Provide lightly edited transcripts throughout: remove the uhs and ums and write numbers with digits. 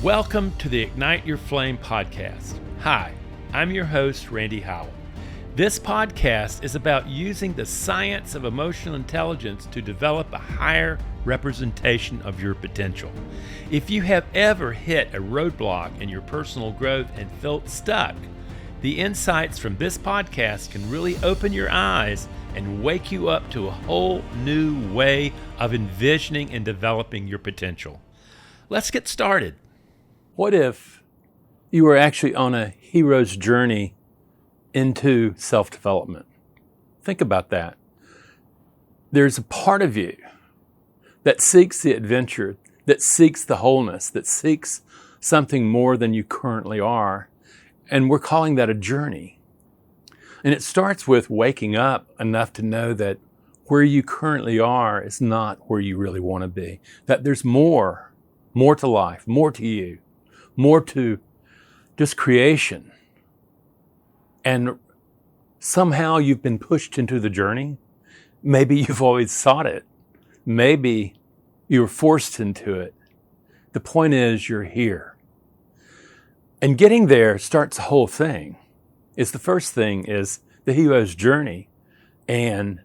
Welcome to the Ignite Your Flame podcast. Hi, I'm your host, Rande Howell. This podcast is about using the science of emotional intelligence to develop a higher representation of your potential. If you have ever hit a roadblock in your personal growth and felt stuck, the insights from this podcast can really open your eyes and wake you up to a whole new way of envisioning and developing your potential. Let's get started. What if you were actually on a hero's journey into self-development? Think about that. There's a part of you that seeks the adventure, that seeks the wholeness, that seeks something more than you currently are. And we're calling that a journey. And it starts with waking up enough to know that where you currently are is not where you really want to be. That there's more to life, more to you, more to just creation. And somehow you've been pushed into the journey. Maybe you've always sought it. Maybe you were forced into it. The point is you're here. And getting there starts the whole thing. The first thing is the hero's journey. And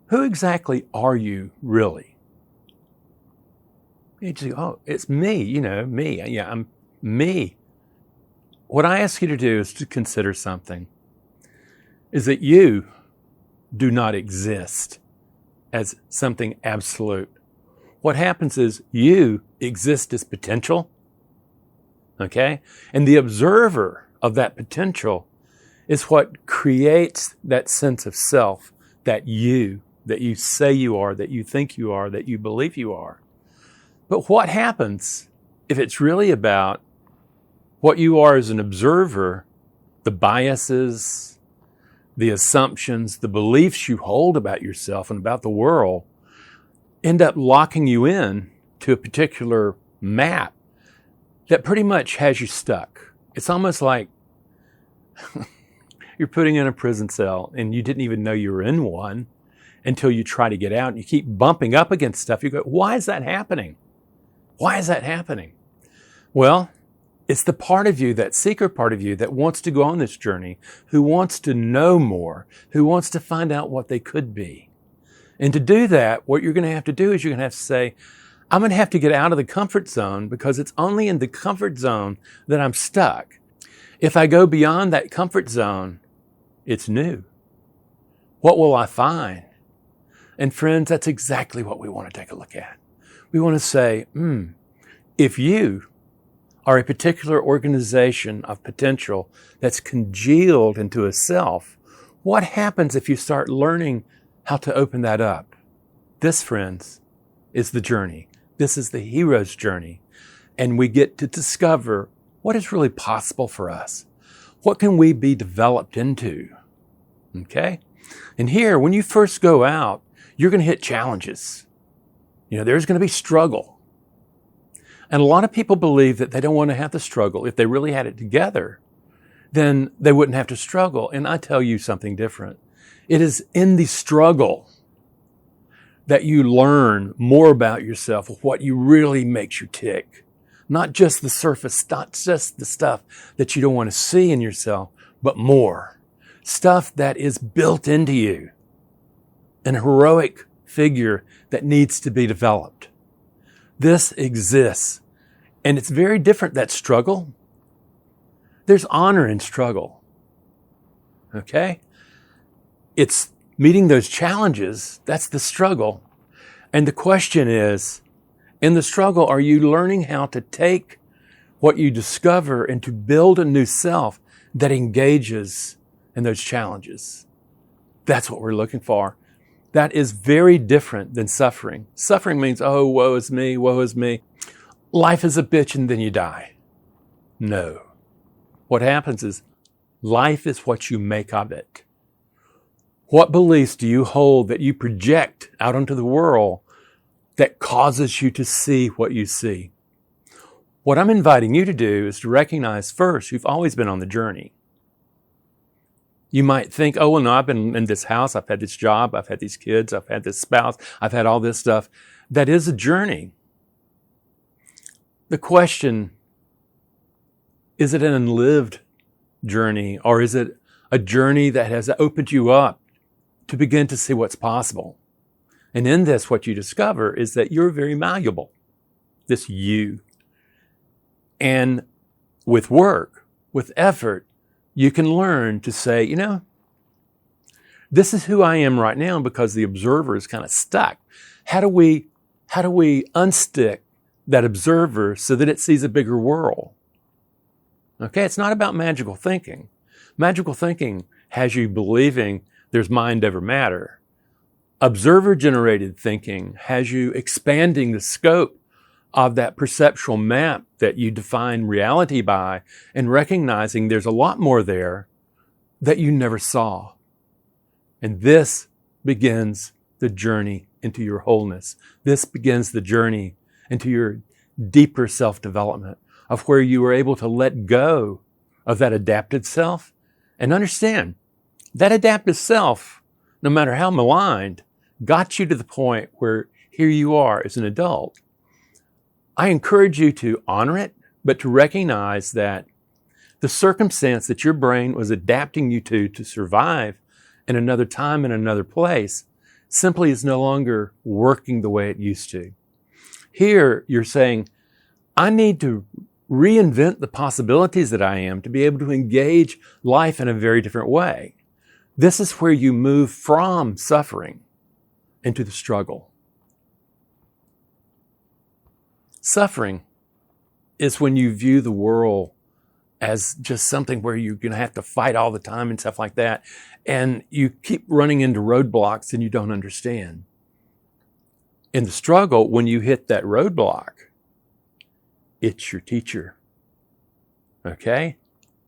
who exactly are you really? You just go, oh, it's me, me. Yeah, I'm me. What I ask you to do is to consider something. Is that you do not exist as something absolute. What happens is you exist as potential. Okay? And the observer of that potential is what creates that sense of self that you say you are, that you think you are, that you believe you are. But what happens if it's really about what you are as an observer, the biases, the assumptions, the beliefs you hold about yourself and about the world end up locking you in to a particular map that pretty much has you stuck. It's almost like you're putting in a prison cell and you didn't even know you were in one until you try to get out and you keep bumping up against stuff. You go, why is that happening? Why is that happening? Well, it's the part of you, that seeker part of you that wants to go on this journey, who wants to know more, who wants to find out what they could be. And to do that, what you're going to have to do is you're going to have to say, I'm going to have to get out of the comfort zone because it's only in the comfort zone that I'm stuck. If I go beyond that comfort zone, it's new. What will I find? And friends, that's exactly what we want to take a look at. We want to say, if you are a particular organization of potential that's congealed into a self, what happens if you start learning how to open that up? This, friends, is the journey. This is the hero's journey. And we get to discover what is really possible for us. What can we be developed into? Okay? And here, when you first go out, you're going to hit challenges. There's going to be struggle. And a lot of people believe that they don't want to have the struggle. If they really had it together, then they wouldn't have to struggle. And I tell you something different. It is in the struggle that you learn more about yourself, what you really makes you tick. Not just the surface, not just the stuff that you don't want to see in yourself, but more. Stuff that is built into you. An heroic figure that needs to be developed. This exists. And it's very different, that struggle. There's honor in struggle. Okay? It's meeting those challenges. That's the struggle. And the question is, in the struggle, are you learning how to take what you discover and to build a new self that engages in those challenges? That's what we're looking for. That is very different than suffering. Suffering means, oh, woe is me, woe is me. Life is a bitch and then you die. No. What happens is life is what you make of it. What beliefs do you hold that you project out into the world that causes you to see what you see? What I'm inviting you to do is to recognize first, you've always been on the journey. You might think, oh, well, no, I've been in this house, I've had this job, I've had these kids, I've had this spouse, I've had all this stuff. That is a journey. the question, is it an unlived journey, or is it a journey that has opened you up to begin to see what's possible? And in this, what you discover is that you're very malleable, this you. And with work, with effort, you can learn to say, you know, this is who I am right now because the observer is kind of stuck. How do we unstick that observer so that it sees a bigger world? Okay, it's not about magical thinking. Magical thinking has you believing there's mind over matter. Observer-generated thinking has you expanding the scope of that perceptual map that you define reality by and recognizing there's a lot more there that you never saw. And this begins the journey into your wholeness. This begins the journey into your deeper self-development of where you are able to let go of that adapted self and understand that adaptive self, no matter how maligned, got you to the point where here you are as an adult. I encourage you to honor it, but to recognize that the circumstance that your brain was adapting you to survive in another time and another place simply is no longer working the way it used to. Here, you're saying, I need to reinvent the possibilities that I am to be able to engage life in a very different way. This is where you move from suffering into the struggle. Suffering is when you view the world as just something where you're going to have to fight all the time and stuff like that. And you keep running into roadblocks and you don't understand. In the struggle, when you hit that roadblock, it's your teacher. Okay?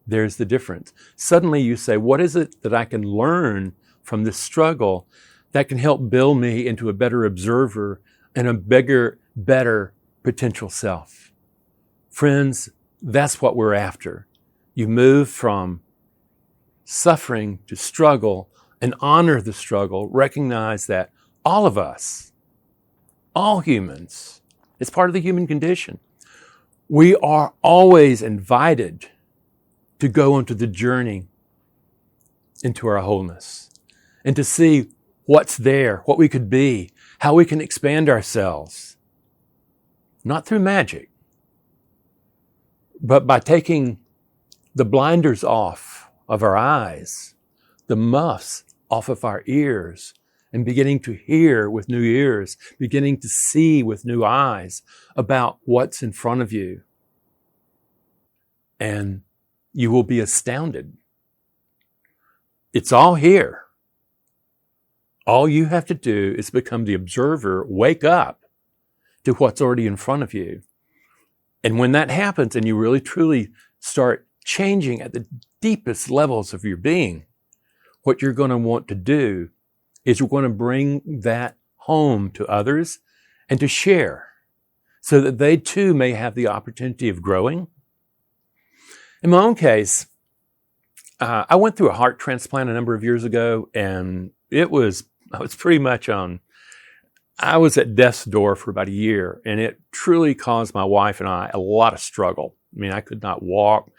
There's the difference. Suddenly you say, what is it that I can learn from this struggle that can help build me into a better observer and a bigger, better potential self? Friends, that's what we're after. You move from suffering to struggle and honor the struggle. Recognize that all of us, all humans, it's part of the human condition. We are always invited to go into the journey into our wholeness and to see what's there, what we could be, how we can expand ourselves. Not through magic, but by taking the blinders off of our eyes, the muffs off of our ears, and beginning to hear with new ears, beginning to see with new eyes about what's in front of you. And you will be astounded. It's all here. All you have to do is become the observer, wake up to what's already in front of you. And when that happens and you really truly start changing at the deepest levels of your being, what you're going to want to do is you're going to bring that home to others and to share so that they too may have the opportunity of growing. In my own case, I went through a heart transplant a number of years ago, and I was pretty much I was at death's door for about a year, and it truly caused my wife and I a lot of struggle. I mean, I could not walk.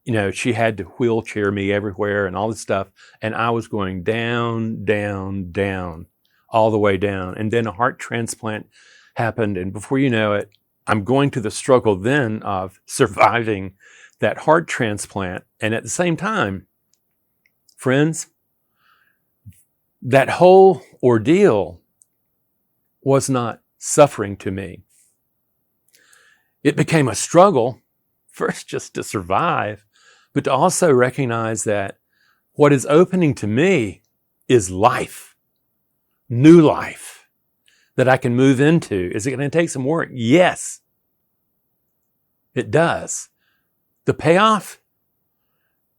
You know, she had to wheelchair me everywhere and all this stuff, and I was going down, down, down, all the way down. And then a heart transplant happened, and before you know it, I'm going to the struggle then of surviving that heart transplant. And at the same time, friends, that whole ordeal was not suffering to me. It became a struggle, first just to survive, but to also recognize that what is opening to me is life, new life that I can move into. Is it going to take some work? Yes, it does. The payoff,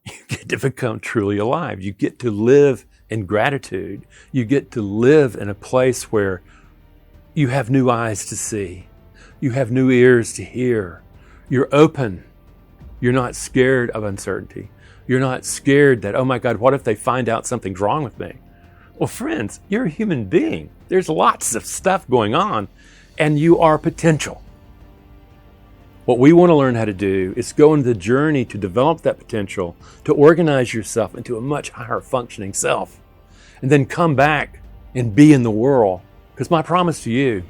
you get to become truly alive. You get to live in gratitude. You get to live in a place where you have new eyes to see. You have new ears to hear. You're open. You're not scared of uncertainty. You're not scared that, oh my God, what if they find out something's wrong with me? Well, friends, you're a human being. There's lots of stuff going on, and you are potential. What we want to learn how to do is go into the journey to develop that potential, to organize yourself into a much higher functioning self, and then come back and be in the world. Because my promise to you,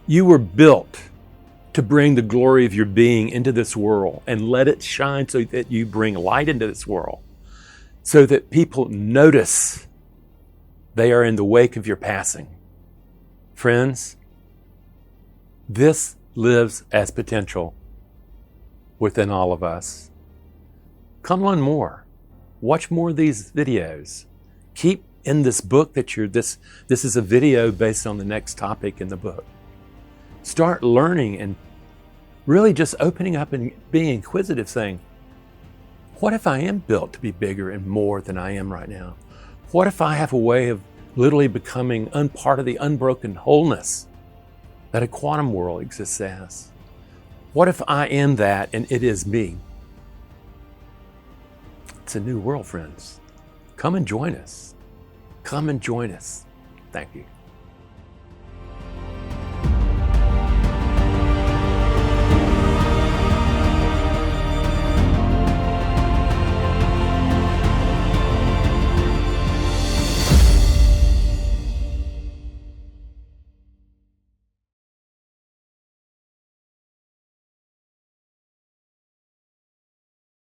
you were built to bring the glory of your being into this world and let it shine so that you bring light into this world, so that people notice they are in the wake of your passing. Friends, this lives as potential within all of us. Come learn more. Watch more of these videos. Keep in this book that this is a video based on the next topic in the book. Start learning and really just opening up and being inquisitive, saying, what if I am built to be bigger and more than I am right now? What if I have a way of literally becoming part of the unbroken wholeness that a quantum world exists as? What if I am that and it is me? It's a new world, friends. Come and join us. Come and join us. Thank you.